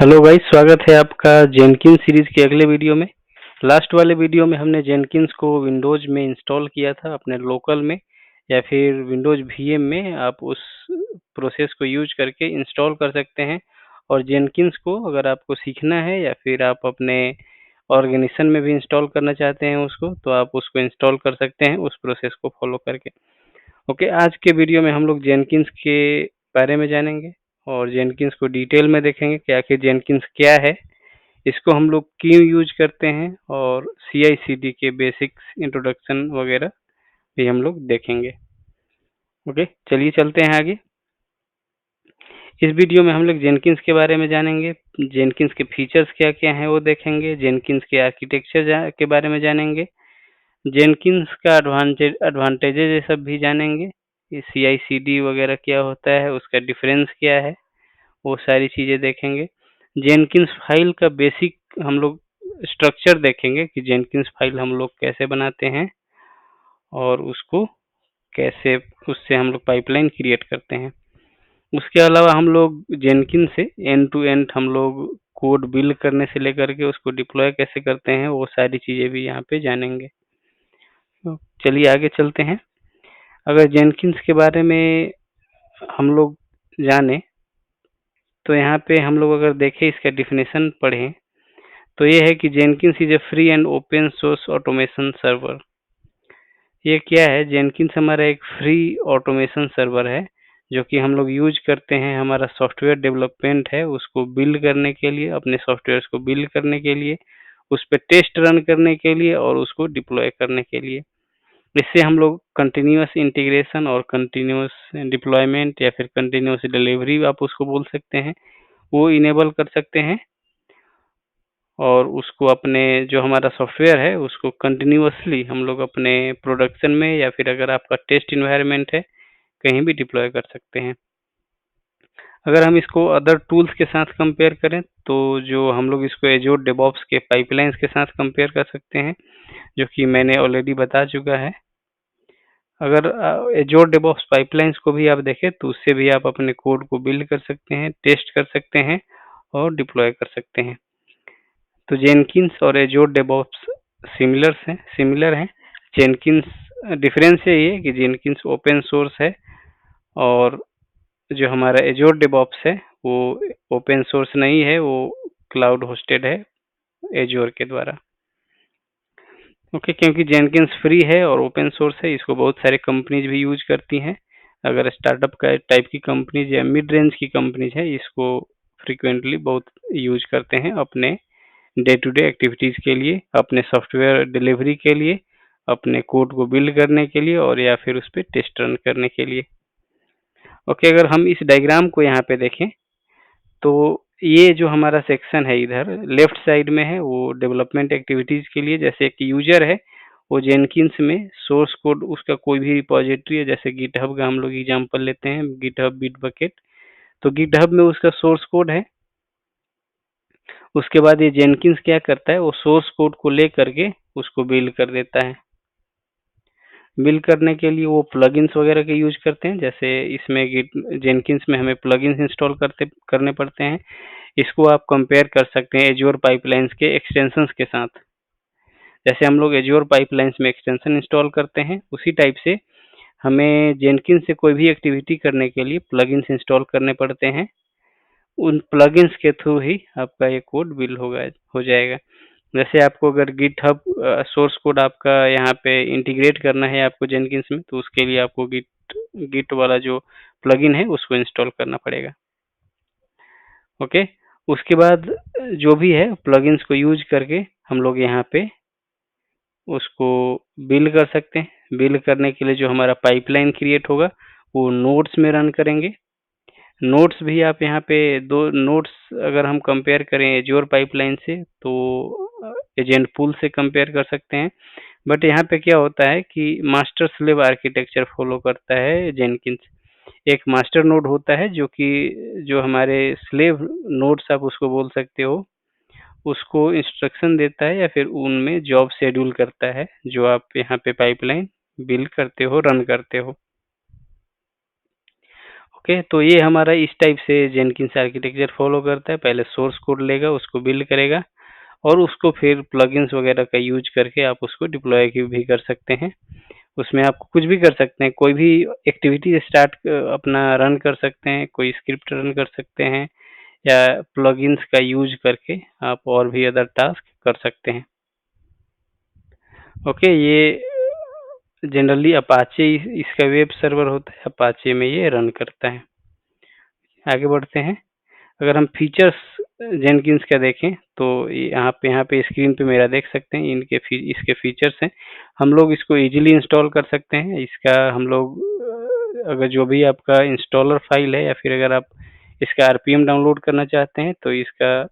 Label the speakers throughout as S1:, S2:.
S1: Hello guys, स्वागत है आपका जेनकिंस सीरीज के अगले वीडियो में। लास्ट वाले वीडियो में हमने जेनकिंस को विंडोज में इंस्टॉल किया था अपने लोकल में या फिर विंडोज वीएम में। आप उस प्रोसेस को यूज करके इंस्टॉल कर सकते हैं। और जेनकिंस को अगर आपको सीखना है या फिर आप अपने ऑर्गेनाइजेशन में भी इंस्टॉल करना चाहते हैं उसको, तो आप उसको इंस्टॉल कर सकते हैं उस प्रोसेस को फॉलो करके। ओके, आज के वीडियो में हम लोग जेनकिंस के बारे में जानेंगे और जेनकिंस को डिटेल में देखेंगे कि आखिर जेनकिंस क्या है, इसको हम लोग क्यों यूज करते हैं, और CI/CD के बेसिक्स इंट्रोडक्शन वगैरह भी हम लोग देखेंगे। ओके, चलिए चलते हैं आगे। इस वीडियो में हम लोग जेनकिंस के बारे में जानेंगे, जेनकिंस के फीचर्स क्या क्या हैं वो देखेंगे, जेनकिंस के आर्किटेक्चर के बारे में जानेंगे, जेनकिंस का एडवांटेजेस ये सब भी जानेंगे। CI/CD वगैरह क्या होता है, उसका डिफरेंस क्या है, वो सारी चीज़ें देखेंगे। जेनकिंस फाइल का बेसिक हम लोग स्ट्रक्चर देखेंगे कि जेनकिंस फाइल हम लोग कैसे बनाते हैं और उसको कैसे उससे हम लोग पाइपलाइन क्रिएट करते हैं। उसके अलावा हम लोग जेनकिंस से एंड टू एंड हम लोग कोड बिल्ड करने से लेकर के उसको डिप्लॉय कैसे करते हैं, वो सारी चीज़ें भी यहाँ पे जानेंगे। तो चलिए आगे चलते हैं। अगर जेनकिंस के बारे में हम लोग जाने तो यहाँ पे हम लोग अगर देखें, इसका डिफिनेशन पढ़ें, तो ये है कि Jenkins is a free and open source automation server. ये क्या है? जेनकिंस हमारा एक फ्री ऑटोमेशन सर्वर है जो कि हम लोग यूज करते हैं। हमारा सॉफ्टवेयर डेवलपमेंट है, उसको बिल्ड करने के लिए, अपने सॉफ्टवेयर को बिल्ड करने के लिए, उस पर टेस्ट रन करने के लिए और उसको डिप्लॉय करने के लिए। इससे हम लोग कंटिन्यूस इंटीग्रेशन और कंटिन्यूस डिप्लॉयमेंट या फिर कंटिन्यूस डिलीवरी आप उसको बोल सकते हैं, वो इनेबल कर सकते हैं। और उसको अपने जो हमारा सॉफ्टवेयर है उसको कंटिन्यूअसली हम लोग अपने प्रोडक्शन में या फिर अगर आपका टेस्ट इन्वायरमेंट है कहीं भी डिप्लॉय कर सकते हैं। अगर हम इसको अदर टूल्स के साथ कंपेयर करें तो जो हम लोग इसको एजोर डेवऑप्स के पाइपलाइंस के साथ कंपेयर कर सकते हैं, जो कि मैंने ऑलरेडी बता चुका है। अगर एजोर डेवऑप्स पाइपलाइंस को भी आप देखें तो उससे भी आप अपने कोड को बिल्ड कर सकते हैं, टेस्ट कर सकते हैं और डिप्लॉय कर सकते हैं। तो जेनकिंस और एजोर डेवऑप्स सिमिलर हैं। जेनकिंस डिफरेंस ये है कि जेनकिंस ओपन सोर्स है और जो हमारा एजोर डेवऑप्स है वो ओपन सोर्स नहीं है, वो क्लाउड होस्टेड है एजोर के द्वारा। ओके, क्योंकि जेनकिंस फ्री है और ओपन सोर्स है, इसको बहुत सारे कंपनीज भी यूज करती हैं। अगर स्टार्टअप का टाइप की कंपनीज या मिड रेंज की कंपनीज है, इसको फ्रिक्वेंटली बहुत यूज करते हैं अपने डे टू डे एक्टिविटीज के लिए, अपने सॉफ्टवेयर डिलीवरी के लिए, अपने कोड को बिल्ड करने के लिए और या फिर उस पर टेस्ट रन करने के लिए। ओके, अगर हम इस डायग्राम को यहाँ पे देखें तो ये जो हमारा सेक्शन है इधर लेफ्ट साइड में है, वो डेवलपमेंट एक्टिविटीज के लिए। जैसे एक यूजर है, वो जेनकिंस में सोर्स कोड उसका कोई भी रिपोजिटरी है, जैसे गिटहब का हम लोग एग्जांपल लेते हैं, गिटहब बिटबकेट। तो गिटहब में उसका सोर्स कोड है। उसके बाद ये जेनकिंस क्या करता है, वो सोर्स कोड को ले करके उसको बिल्ड कर देता है। बिल्ड करने के लिए वो प्लगइन्स वगैरह के यूज करते हैं, जैसे इसमें जेनकिंस में हमें प्लगइन्स इंस्टॉल करने पड़ते हैं। इसको आप कंपेयर कर सकते हैं एज्योर पाइपलाइंस के एक्सटेंशंस के साथ। जैसे हम लोग एज्योर पाइपलाइंस में एक्सटेंशन इंस्टॉल करते हैं, उसी टाइप से हमें जेनकिंस से कोई भी एक्टिविटी करने के लिए प्लगइन्स इंस्टॉल करने पड़ते हैं। उन प्लगइन्स के थ्रू ही आपका ये कोड बिल्ड हो जाएगा। जैसे आपको अगर गिटहब सोर्स कोड आपका यहाँ पे इंटीग्रेट करना है आपको जेनकिंस में, तो उसके लिए आपको गिट वाला जो प्लगइन है उसको इंस्टॉल करना पड़ेगा। ओके, उसके बाद जो भी है प्लगइन्स को यूज करके हम लोग यहाँ पे उसको बिल्ड कर सकते हैं। बिल्ड करने के लिए जो हमारा पाइपलाइन क्रिएट होगा वो नोड्स में रन करेंगे। नोड्स भी आप यहाँ पे दो नोड्स अगर हम कंपेयर करें एज्योर पाइपलाइन से तो एजेंट पूल से कंपेयर कर सकते हैं। बट यहाँ पे क्या होता है कि मास्टर स्लेव आर्किटेक्चर फॉलो करता है जेनकिंस। एक मास्टर नोड होता है जो कि जो हमारे स्लेव नोड्स आप उसको बोल सकते हो, उसको इंस्ट्रक्शन देता है या फिर उनमें जॉब शेड्यूल करता है जो आप यहाँ पे पाइपलाइन बिल्ड करते हो, रन करते हो। ओके, तो ये हमारा इस टाइप से जेनकिंस आर्किटेक्चर फॉलो करता है। पहले सोर्स कोड लेगा, उसको बिल्ड करेगा और उसको फिर प्लगइन्स वगैरह का यूज करके आप उसको डिप्लॉय भी कर सकते हैं। उसमें आप कुछ भी कर सकते हैं, कोई भी एक्टिविटी स्टार्ट अपना रन कर सकते हैं, कोई स्क्रिप्ट रन कर सकते हैं या प्लगइन्स का यूज करके आप और भी अदर टास्क कर सकते हैं। ओके, ये जनरली अपाचे इसका वेब सर्वर होता है, अपाचे में ये रन करता है। आगे बढ़ते हैं। अगर हम फीचर्स जेनकिंस का देखें तो यहाँ पे स्क्रीन पे मेरा देख सकते हैं इसके फीचर्स हैं। हम लोग इसको इजीली इंस्टॉल कर सकते हैं। इसका हम लोग अगर जो भी आपका इंस्टॉलर फाइल है या फिर अगर आप इसका आरपीएम डाउनलोड करना चाहते हैं तो इसका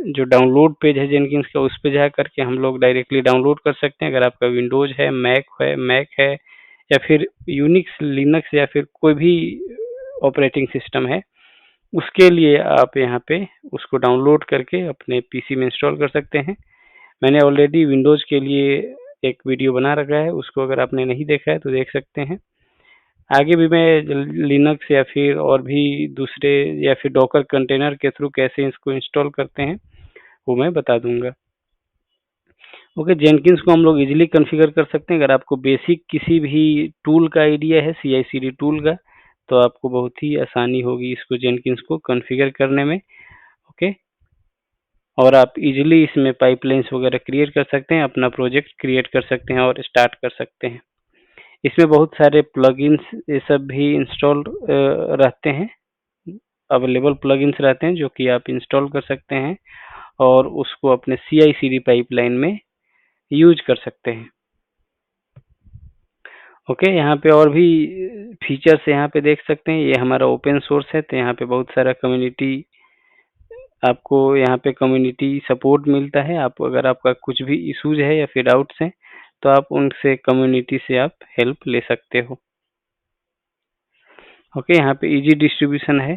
S1: जो डाउनलोड पेज है जेनकिंस का, उस पे जा करके हम लोग डायरेक्टली डाउनलोड कर सकते हैं। अगर आपका विंडोज है, मैक है या फिर यूनिक्स, लिनक्स या फिर कोई भी ऑपरेटिंग सिस्टम है, उसके लिए आप यहाँ पे उसको डाउनलोड करके अपने पीसी में इंस्टॉल कर सकते हैं। मैंने ऑलरेडी विंडोज के लिए एक वीडियो बना रखा है, उसको अगर आपने नहीं देखा है तो देख सकते हैं। आगे भी मैं लिनक्स या फिर और भी दूसरे या फिर डॉकर कंटेनर के थ्रू कैसे इसको इंस्टॉल करते हैं वो मैं बता दूंगा। ओके, जेनकिंस को हम लोग इजीली कॉन्फ़िगर कर सकते हैं। अगर आपको बेसिक किसी भी टूल का आइडिया है, CI/CD टूल का, तो आपको बहुत ही आसानी होगी इसको जेनकिंस को कॉन्फ़िगर करने में। ओके, और आप इजीली इसमें पाइपलाइंस वगैरह क्रिएट कर सकते हैं, अपना प्रोजेक्ट क्रिएट कर सकते हैं और स्टार्ट कर सकते हैं। इसमें बहुत सारे प्लगइन्स ये सब भी इंस्टॉल रहते हैं, अवेलेबल प्लगइन्स रहते हैं जो कि आप इंस्टॉल कर सकते हैं और उसको अपने CI/CD पाइपलाइन में यूज कर सकते हैं। ओके, यहाँ पे और भी फीचर्स यहाँ पे देख सकते हैं। ये हमारा ओपन सोर्स है, तो यहाँ पे बहुत सारा कम्युनिटी, आपको यहाँ पे कम्युनिटी सपोर्ट मिलता है। आप अगर आपका कुछ भी इश्यूज है या फिर डाउट्स हैं तो आप उनसे कम्युनिटी से आप हेल्प ले सकते हो। ओके, यहाँ पे इजी डिस्ट्रीब्यूशन है।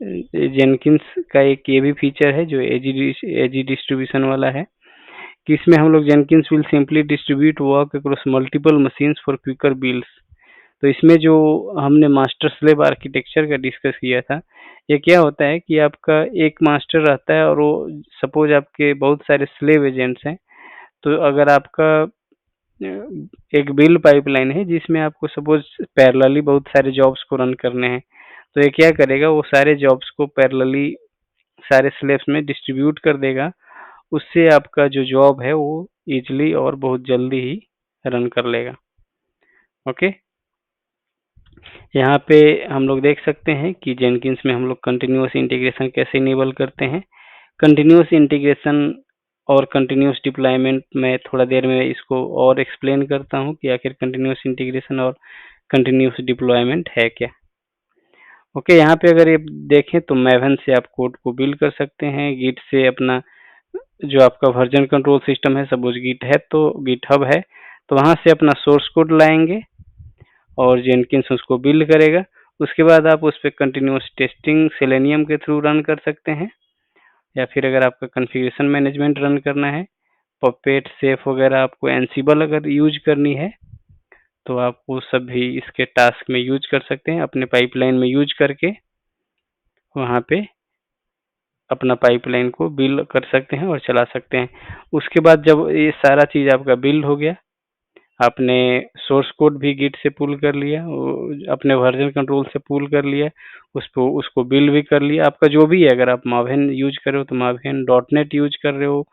S1: जेनकिंस का एक ये भी फीचर है जो एजी डिस्ट्रीब्यूशन वाला है कि इसमें हम लोग Jenkins will simply distribute work across multiple machines for quicker builds. तो इसमें जो हमने मास्टर स्लेव आर्किटेक्चर का डिस्कस किया था, ये क्या होता है कि आपका एक मास्टर रहता है और वो सपोज आपके बहुत सारे स्लेव एजेंट्स हैं। तो अगर आपका एक बिल्ड पाइपलाइन है जिसमें आपको सपोज पैरेलली बहुत सारे जॉब्स को रन करने हैं, तो ये क्या करेगा, वो सारे जॉब्स को पैरेलली सारे स्लेव्स में डिस्ट्रीब्यूट कर देगा। उससे आपका जो जॉब है वो इजीली और बहुत जल्दी ही रन कर लेगा। ओके, यहाँ पे हम लोग देख सकते हैं कि जेनकिंस में हम लोग कंटिन्यूअस इंटीग्रेशन कैसे इनेबल करते हैं। कंटिन्यूअस इंटीग्रेशन और कंटिन्यूअस डिप्लॉयमेंट में थोड़ा देर में इसको और एक्सप्लेन करता हूँ कि आखिर कंटिन्यूअस इंटीग्रेशन और कंटिन्यूअस डिप्लॉयमेंट है क्या। ओके, यहाँ पे अगर ये देखें तो मैवन से आप कोड को बिल्ड कर सकते हैं। गिट से अपना जो आपका वर्जन कंट्रोल सिस्टम है, सपोज गिट है तो गिटहब है, तो वहाँ से अपना सोर्स कोड लाएंगे और जेनकिंस उसको बिल्ड करेगा। उसके बाद आप उस पर कंटिन्यूअस टेस्टिंग सेलेनियम के थ्रू रन कर सकते हैं या फिर अगर आपका कॉन्फ़िगरेशन मैनेजमेंट रन करना है, पपेट, सेफ वगैरह, आपको एनसिबल अगर यूज करनी है तो आप वो सब भी इसके टास्क में यूज कर सकते हैं। अपने पाइपलाइन में यूज करके वहाँ पे अपना पाइपलाइन को बिल्ड कर सकते हैं और चला सकते हैं। उसके बाद जब ये सारा चीज़ आपका बिल्ड हो गया, आपने सोर्स कोड भी गिट से पुल कर लिया, अपने वर्जन कंट्रोल से पुल कर लिया, उसको बिल्ड भी कर लिया। आपका जो भी है, अगर आप मावेन यूज कर रहे हो तो मावेन, डॉटनेट यूज कर रहे हो,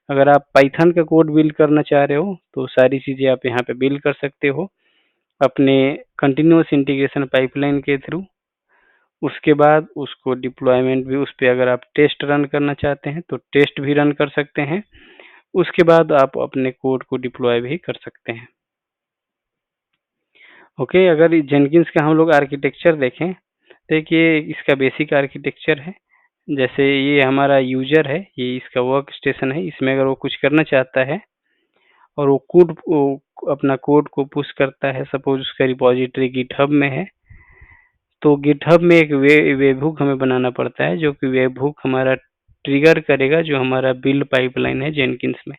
S1: अगर आप पाइथन का कोड बिल्ड करना चाह रहे हो तो सारी चीज़ें आप यहाँ पे बिल्ड कर सकते हो अपने कंटिन्यूअस इंटीग्रेशन पाइपलाइन के थ्रू। उसके बाद उसको डिप्लॉयमेंट भी, उस पर अगर आप टेस्ट रन करना चाहते हैं तो टेस्ट भी रन कर सकते हैं। उसके बाद आप अपने कोड को डिप्लॉय भी कर सकते हैं। ओके, अगर जेनकिंस का हम लोग आर्किटेक्चर देखें, देखिए इसका बेसिक आर्किटेक्चर है। जैसे ये हमारा यूजर है, ये इसका वर्क स्टेशन है। इसमें अगर वो कुछ करना चाहता है और वो अपना कोड को पुश करता है, सपोज उसका रिपॉजिटरी गिटहब में है, तो गिटहब में एक वेबहुक हमें बनाना पड़ता है जो कि वेबहुक हमारा ट्रिगर करेगा जो हमारा बिल्ड पाइपलाइन है जेनकिंस में।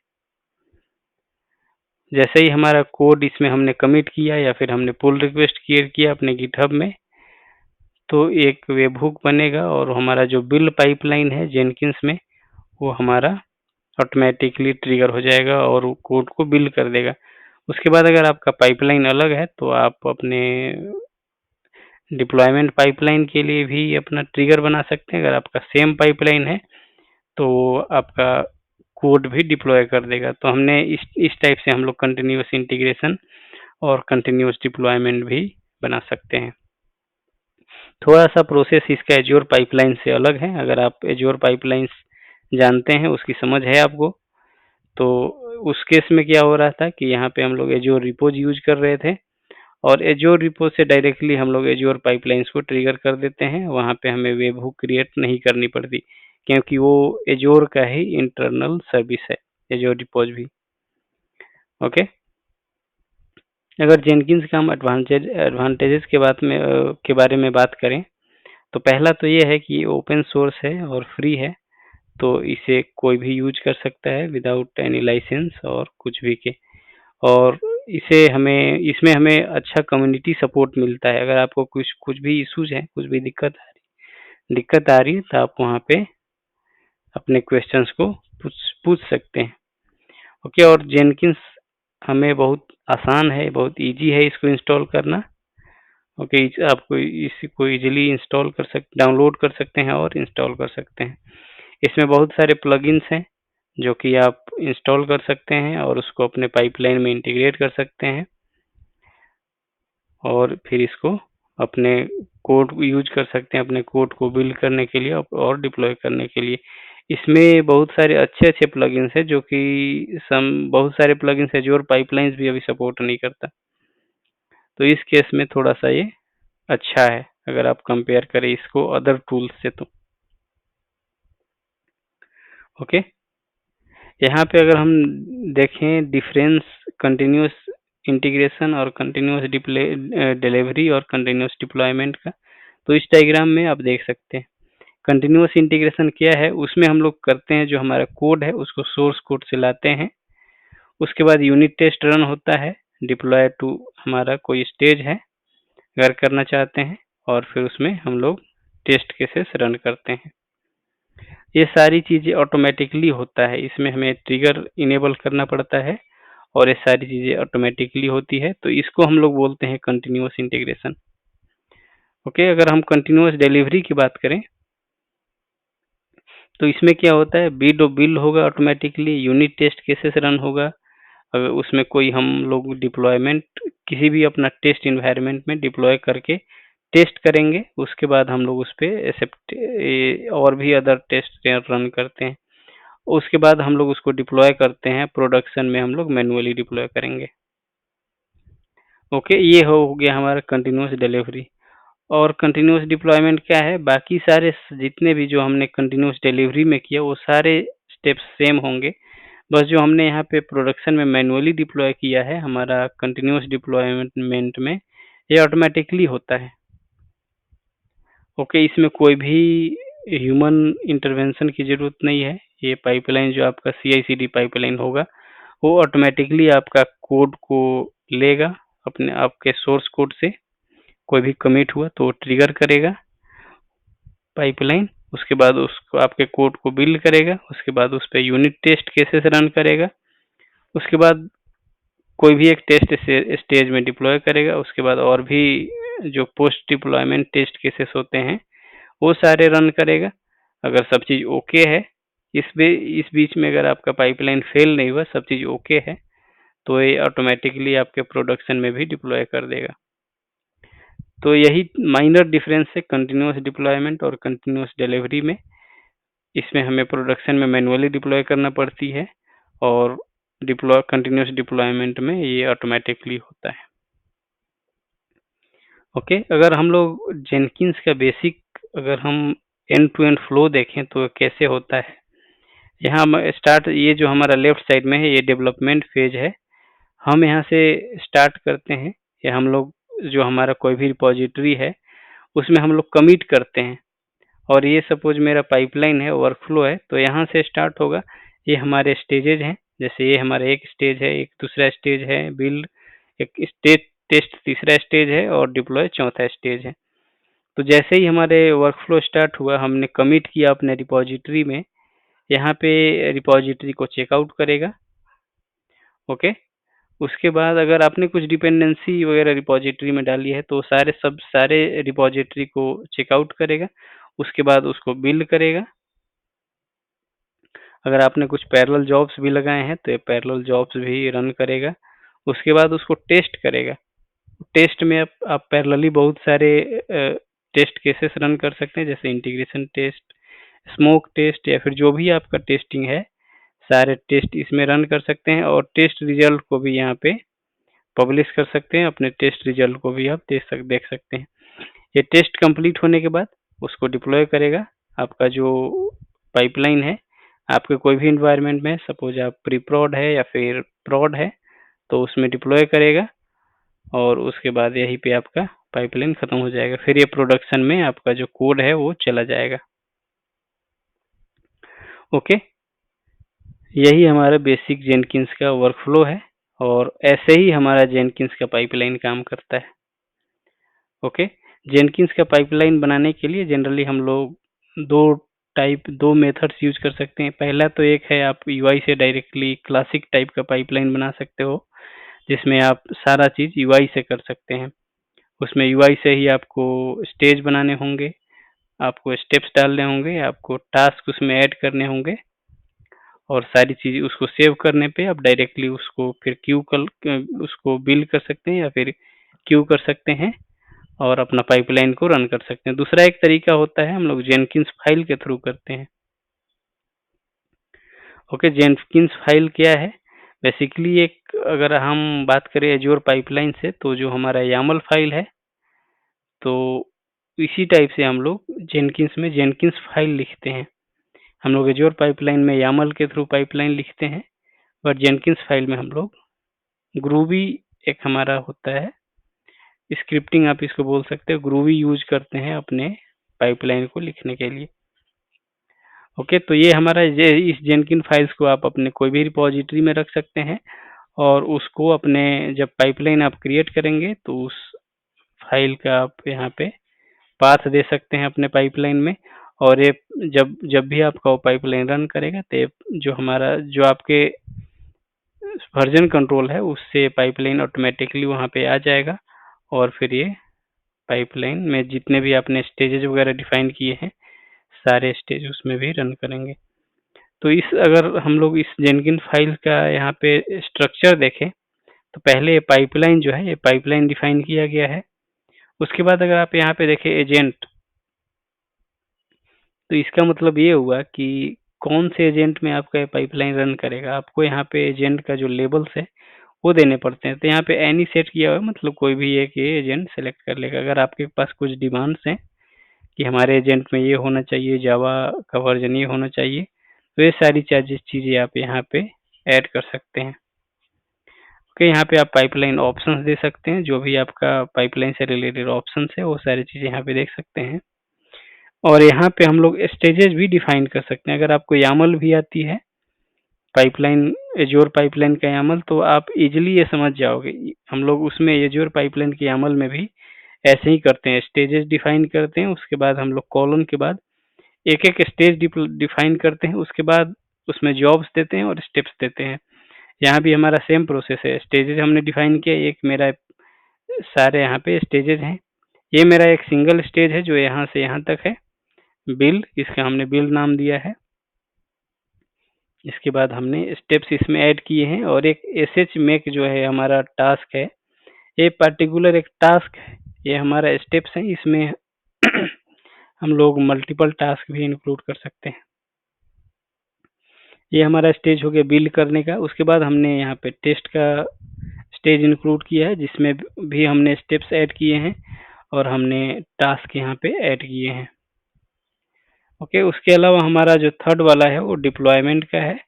S1: जैसे ही हमारा कोड इसमें हमने कमिट किया या फिर हमने पुल रिक्वेस्ट क्रिएट किया अपने गिटहब में, तो एक वेबहुक बनेगा और हमारा जो बिल्ड पाइपलाइन है जेनकिंस में वो हमारा ऑटोमेटिकली ट्रिगर हो जाएगा और वो कोड को बिल्ड कर देगा। उसके बाद अगर आपका पाइपलाइन अलग है तो आप अपने डिप्लॉयमेंट पाइपलाइन के लिए भी अपना ट्रिगर बना सकते हैं। अगर आपका सेम पाइपलाइन है तो आपका कोड भी डिप्लॉय कर देगा। तो हमने इस टाइप से हम लोग कंटिन्यूस इंटीग्रेशन और कंटिन्यूस डिप्लॉयमेंट भी बना सकते हैं। थोड़ा सा प्रोसेस इसका एज्योर पाइपलाइन से अलग है। अगर आप एज्योर पाइपलाइंस जानते हैं, उसकी समझ है आपको, तो उस केस में क्या हो रहा था कि यहाँ पे हम लोग एज्योर रिपोज यूज कर रहे थे और एज्योर रिपोज से डायरेक्टली हम लोग एज्योर पाइपलाइंस को ट्रिगर कर देते हैं। वहाँ पे हमें वेबहुक क्रिएट नहीं करनी पड़ती क्योंकि वो एज्योर का ही इंटरनल सर्विस है, एज्योर रिपोज भी। ओके, अगर जेनकिंस का हम एडवांटेजेस के बारे में बात करें तो पहला तो ये है कि ओपन सोर्स है और फ्री है, तो इसे कोई भी यूज कर सकता है विदाउट एनी लाइसेंस और कुछ भी के। और इसमें हमें अच्छा कम्युनिटी सपोर्ट मिलता है। अगर आपको कुछ भी इश्यूज है, कुछ भी दिक्कत आ रही है तो आप वहाँ पे अपने क्वेश्चंस को पूछ सकते हैं। ओके, और जेनकिंस हमें बहुत आसान है, बहुत इजी है इसको इंस्टॉल करना। ओके, आपको इसको इजीली डाउनलोड कर सकते हैं और इंस्टॉल कर सकते हैं। इसमें बहुत सारे प्लगइन्स हैं जो कि आप इंस्टॉल कर सकते हैं और उसको अपने पाइपलाइन में इंटीग्रेट कर सकते हैं और फिर इसको अपने कोड यूज कर सकते हैं, अपने कोड को बिल्ड करने के लिए और डिप्लॉय करने के लिए। इसमें बहुत सारे अच्छे प्लगइन्स हैं जो कि बहुत सारे प्लगइन्स एज्योर पाइपलाइंस भी अभी सपोर्ट नहीं करता। तो इस केस में थोड़ा सा ये अच्छा है अगर आप कंपेयर करें इसको अदर टूल्स से। तो ओके, यहाँ पे अगर हम देखें डिफरेंस कंटिन्यूस इंटीग्रेशन और कंटिन्यूस डिलीवरी और कंटिन्यूस डिप्लॉयमेंट का, तो इस डायग्राम में आप देख सकते हैं कंटिन्यूस इंटीग्रेशन क्या है। उसमें हम लोग करते हैं जो हमारा कोड है उसको सोर्स कोड से लाते हैं, उसके बाद यूनिट टेस्ट रन होता है, डिप्लॉय टू हमारा कोई स्टेज है अगर करना चाहते हैं, और फिर उसमें हम लोग टेस्ट केसेस रन करते हैं। ये सारी चीजें ऑटोमेटिकली होता है, इसमें हमें ट्रिगर इनेबल करना पड़ता है और ये सारी चीजें ऑटोमेटिकली होती है। तो इसको हम लोग बोलते हैं कंटिन्यूस इंटीग्रेशन। ओके, अगर हम कंटिन्यूस डिलीवरी की बात करें तो इसमें क्या होता है, बिल्ड होगा automatically, unit test cases run होगा। अगर उसमें कोई हम लोग डिप्लॉयमेंट किसी भी अपना टेस्ट इन्वायरमेंट में डिप्लॉय करके टेस्ट करेंगे, उसके बाद हम लोग उस पर एक्सेप्ट और भी अदर टेस्ट रन करते हैं। उसके बाद हम लोग उसको डिप्लॉय करते हैं, प्रोडक्शन में हम लोग मैनुअली डिप्लॉय करेंगे। ओके, ये हो गया हमारा कंटिन्यूस डिलीवरी। और कंटिन्यूस डिप्लॉयमेंट क्या है, बाकी सारे जितने भी जो हमने कंटिन्यूस डिलीवरी में किया वो सारे स्टेप्स सेम होंगे, बस जो हमने यहाँ पे प्रोडक्शन में मैनुअली डिप्लॉय किया है हमारा कंटिन्यूस डिप्लॉयमेंट में, ये ऑटोमेटिकली होता है। ओके, इसमें कोई भी ह्यूमन इंटरवेंशन की जरूरत नहीं है। ये पाइपलाइन जो आपका CI/CD पाइपलाइन होगा वो ऑटोमेटिकली आपका कोड को लेगा, अपने आपके सोर्स कोड से कोई भी कमिट हुआ तो ट्रिगर करेगा पाइपलाइन, उसके बाद उसको आपके कोड को बिल्ड करेगा, उसके बाद उस per unit test cases run करेगा, उसके बाद कोई भी एक टेस्ट स्टेज में डिप्लॉय करेगा, उसके बाद और भी जो पोस्ट डिप्लॉयमेंट टेस्ट केसेस होते हैं वो सारे रन करेगा। अगर सब चीज ओके है, इस बीच में अगर आपका पाइपलाइन फेल नहीं हुआ, सब चीज ओके है, तो ये ऑटोमेटिकली आपके प्रोडक्शन में भी डिप्लॉय कर देगा। तो यही माइनर डिफरेंस है कंटिन्यूस डिप्लॉयमेंट और कंटिन्यूस डिलीवरी में। इसमें हमें प्रोडक्शन में मैनुअली डिप्लॉय करना पड़ती है और कंटिन्यूस डिप्लॉयमेंट में ये ऑटोमेटिकली होता है। ओके, अगर हम लोग जेनकिंस का बेसिक अगर हम एंड टू एंड फ्लो देखें तो कैसे होता है, यहाँ ये जो हमारा लेफ्ट साइड में है ये डेवलपमेंट फेज है। हम यहाँ से स्टार्ट करते हैं, या हम लोग जो हमारा कोई भी रिपोजिटरी है उसमें हम लोग कमिट करते हैं, और ये सपोज मेरा पाइपलाइन है, वर्कफ्लो है, तो यहाँ से स्टार्ट होगा। ये हमारे स्टेजेज हैं, जैसे ये हमारा एक स्टेज है, एक दूसरा स्टेज है, बिल्ड एक स्टेज, टेस्ट तीसरा स्टेज है और डिप्लॉय चौथा स्टेज है। तो जैसे ही हमारे वर्कफ्लो स्टार्ट हुआ, हमने कमिट किया अपने रिपॉजिटरी में, यहाँ पे रिपॉजिटरी को चेकआउट करेगा। ओके, उसके बाद अगर आपने कुछ डिपेंडेंसी वगैरह रिपॉजिटरी में डाली है तो सारे रिपॉजिटरी को चेकआउट करेगा। उसके बाद उसको बिल्ड करेगा। अगर आपने कुछ पैरेलल जॉब्स भी लगाए हैं तो ये पैरेलल जॉब्स भी रन करेगा। उसके बाद उसको टेस्ट करेगा। टेस्ट में आप पैरेलली बहुत सारे टेस्ट केसेस रन कर सकते हैं, जैसे इंटीग्रेशन टेस्ट, स्मोक टेस्ट, या फिर जो भी आपका टेस्टिंग है, सारे टेस्ट इसमें रन कर सकते हैं। और टेस्ट रिजल्ट को भी यहाँ पे पब्लिश कर सकते हैं। अपने टेस्ट रिजल्ट को भी आप देख सकते हैं। ये टेस्ट कंप्लीट होने के बाद उसको डिप्लॉय करेगा। आपका जो पाइपलाइन है, आपके कोई भी इन्वायरमेंट में, सपोज आप प्री प्रॉड है या फिर प्रॉड है, तो उसमें डिप्लॉय करेगा और उसके बाद यहीं पे आपका पाइपलाइन खत्म हो जाएगा। फिर ये प्रोडक्शन में आपका जो कोड है वो चला जाएगा। ओके, यही हमारा बेसिक जेनकिंस का वर्कफ्लो है और ऐसे ही हमारा जेनकिंस का पाइपलाइन काम करता है। ओके, जेनकिंस का पाइपलाइन बनाने के लिए जनरली हम लोग दो मेथड्स यूज कर सकते हैं। पहला तो एक है, आप यूआई से डायरेक्टली क्लासिक टाइप का पाइपलाइन बना सकते हो, जिसमें आप सारा चीज यूआई से कर सकते हैं। उसमें यूआई से ही आपको स्टेज बनाने होंगे, आपको स्टेप्स डालने होंगे, आपको टास्क उसमें ऐड करने होंगे और सारी चीज उसको सेव करने पे आप डायरेक्टली उसको फिर उसको बिल्ड कर सकते हैं या फिर क्यू कर सकते हैं और अपना पाइपलाइन को रन कर सकते हैं। दूसरा एक तरीका होता है, हम लोग जेनकिंस फाइल के थ्रू करते हैं। ओके, जेनकिंस फाइल क्या है? बेसिकली एक, अगर हम बात करें एज्योर पाइपलाइन से, तो जो हमारा यामल फाइल है, तो इसी टाइप से हम लोग जेनकिंस में जेनकिंस फाइल लिखते हैं। हम लोग एज्योर पाइपलाइन में यामल के थ्रू पाइपलाइन लिखते हैं, बट जेनकिंस फाइल में हम लोग ग्रूवी, एक हमारा होता है स्क्रिप्टिंग, आप इसको बोल सकते हो, ग्रूवी यूज करते हैं अपने पाइपलाइन को लिखने के लिए। ओके, तो ये हमारा इस जेनकिन फाइल्स को आप अपने कोई भी रिपॉजिटरी में रख सकते हैं और उसको अपने जब पाइपलाइन आप क्रिएट करेंगे तो उस फाइल का आप यहाँ पे पाथ दे सकते हैं अपने पाइपलाइन में। और ये जब जब भी आपका वो पाइपलाइन रन करेगा तो जो आपके वर्जन कंट्रोल है उससे पाइपलाइन ऑटोमेटिकली वहाँ पे आ जाएगा और फिर ये पाइपलाइन में जितने भी आपने स्टेजेस वगैरह डिफाइन किए हैं, सारे स्टेज उसमें भी रन करेंगे। तो अगर हम लोग इस जेनकिन फाइल का यहाँ पे स्ट्रक्चर देखें, तो पहले पाइपलाइन जो है, ये पाइपलाइन डिफाइन किया गया है। उसके बाद अगर आप यहाँ पे देखें एजेंट, तो इसका मतलब ये हुआ कि कौन से एजेंट में आपका पाइपलाइन रन करेगा। आपको यहाँ पे एजेंट का जो लेबल्स है वो देने पड़ते हैं। तो यहाँ पे एनी सेट किया हुआ है, मतलब कोई भी एक ये एजेंट सेलेक्ट कर लेगा। अगर आपके पास कुछ डिमांड्स हैं कि हमारे एजेंट में ये होना चाहिए, जावा का वर्जन ये होना चाहिए, तो ये सारी चीज़ें आप यहाँ पे ऐड कर सकते हैं। ओके, यहाँ पे आप पाइपलाइन ऑप्शंस दे सकते हैं, जो भी आपका पाइपलाइन से रिलेटेड ऑप्शंस है वो सारी चीज़ें यहाँ पे देख सकते हैं। और यहाँ पे हम लोग स्टेजेस भी डिफाइन कर सकते हैं। अगर आपको यामल भी आती है, पाइपलाइन, एज्योर पाइपलाइन का यामल, तो आप इजीली ये समझ जाओगे। हम लोग उसमें एज्योर पाइपलाइन के यामल में भी ऐसे ही करते हैं, स्टेजेस डिफाइन करते हैं, उसके बाद हम लोग कॉलन के बाद एक एक स्टेज डिफाइन करते हैं, उसके बाद उसमें जॉब्स देते हैं और स्टेप्स देते हैं। यहाँ भी हमारा सेम प्रोसेस है। स्टेजेस हमने डिफाइन किया, एक मेरा सारे यहाँ पे स्टेजेस हैं। ये मेरा एक सिंगल स्टेज है जो यहाँ से यहाँ तक है, बिल्ड, इसका हमने बिल्ड नाम दिया है। इसके बाद हमने स्टेप्स इसमें ऐड किए हैं और एक एसएच मेक जो है हमारा टास्क है, ये पर्टिकुलर एक टास्क है, ये हमारा स्टेप्स है। इसमें हम लोग मल्टीपल टास्क भी इंक्लूड कर सकते हैं। ये हमारा स्टेज हो गया बिल्ड करने का। उसके बाद हमने यहाँ पे टेस्ट का स्टेज इंक्लूड किया है, जिसमें भी हमने स्टेप्स ऐड किए हैं और हमने टास्क यहाँ पे ऐड किए हैं। ओके, उसके अलावा हमारा जो थर्ड वाला है वो डिप्लॉयमेंट का है,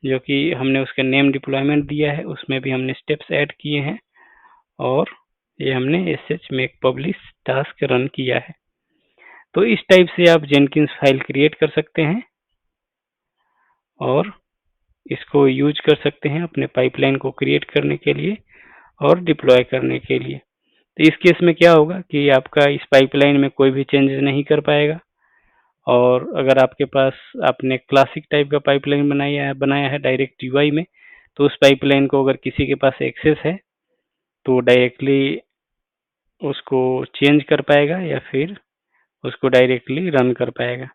S1: जो कि हमने उसका नेम डिप्लॉयमेंट दिया है। उसमें भी हमने स्टेप्स ऐड किए हैं और ये हमने SH make publish task run किया है। तो इस टाइप से आप जेनकिंस फाइल क्रिएट कर सकते हैं और इसको यूज कर सकते हैं अपने पाइपलाइन को क्रिएट करने के लिए और डिप्लॉय करने के लिए। तो इस केस में क्या होगा कि आपका इस पाइपलाइन में कोई भी चेंजेस नहीं कर पाएगा। और अगर आपके पास आपने क्लासिक टाइप का पाइपलाइन बनाया है डायरेक्ट यूआई में, तो उस पाइपलाइन को अगर किसी के पास एक्सेस है तो डायरेक्टली उसको चेंज कर पाएगा या फिर उसको डायरेक्टली रन कर पाएगा।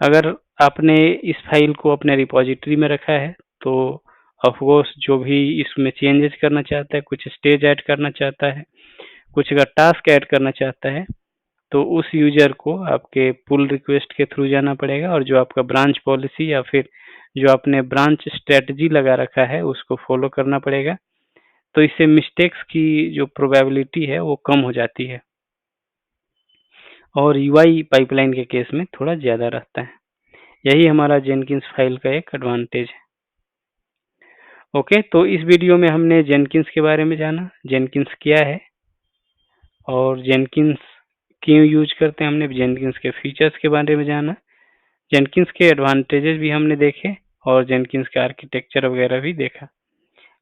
S1: अगर आपने इस फाइल को अपने रिपॉजिटरी में रखा है तो ऑफ कोर्स जो भी इसमें चेंजेस करना चाहता है, कुछ स्टेज ऐड करना चाहता है, कुछ अगर टास्क ऐड करना चाहता है, तो उस यूजर को आपके पुल रिक्वेस्ट के थ्रू जाना पड़ेगा और जो आपका ब्रांच पॉलिसी या फिर जो आपने ब्रांच स्ट्रेटजी लगा रखा है उसको फॉलो करना पड़ेगा। तो इससे मिस्टेक्स की जो प्रोबेबिलिटी है वो कम हो जाती है और यूआई पाइपलाइन के केस में थोड़ा ज़्यादा रहता है। यही हमारा जेनकिंस फाइल का एक एडवांटेज है। ओके, तो इस वीडियो में हमने जेनकिंस के बारे में जाना, जेनकिंस क्या है और जेनकिंस क्यों यूज करते हैं, हमने जेनकिंस के फीचर्स के बारे में जाना, जेनकिंस के एडवांटेजेस भी हमने देखे और जेनकिंस का आर्किटेक्चर वगैरह भी देखा।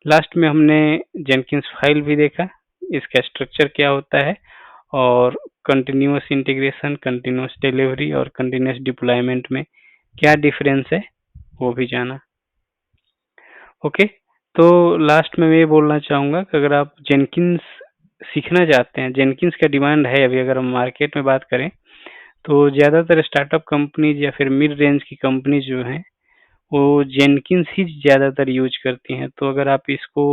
S1: लास्ट में हमने जेनकिंस फाइल भी देखा, इसका स्ट्रक्चर क्या होता है और कंटिन्यूअस इंटीग्रेशन, कंटिन्यूअस डिलीवरी और कंटिन्यूअस डिप्लॉयमेंट में क्या डिफरेंस है वो भी जाना। ओके, तो लास्ट में मैं ये बोलना चाहूँगा कि अगर आप जेनकिंस सीखना चाहते हैं, जेनकिंस का डिमांड है अभी अगर हम मार्केट में बात करें तो ज़्यादातर स्टार्टअप कंपनीज या फिर मिड रेंज की कंपनीज जो हैं वो जेनकिंस ही ज़्यादातर यूज करती हैं। तो अगर आप इसको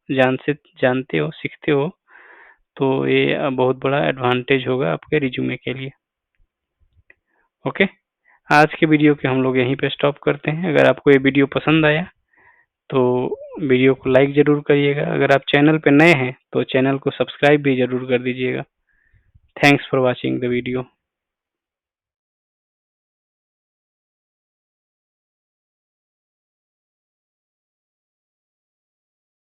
S1: जानते हो, सीखते हो तो ये बहुत बड़ा एडवांटेज होगा आपके रिज्यूमे के लिए। ओके, आज के वीडियो के हम लोग यहीं पे स्टॉप करते हैं। अगर आपको ये वीडियो पसंद आया तो वीडियो को लाइक ज़रूर करिएगा। अगर आप चैनल पे नए हैं तो चैनल को सब्सक्राइब भी ज़रूर कर दीजिएगा। Thanks for watching the video.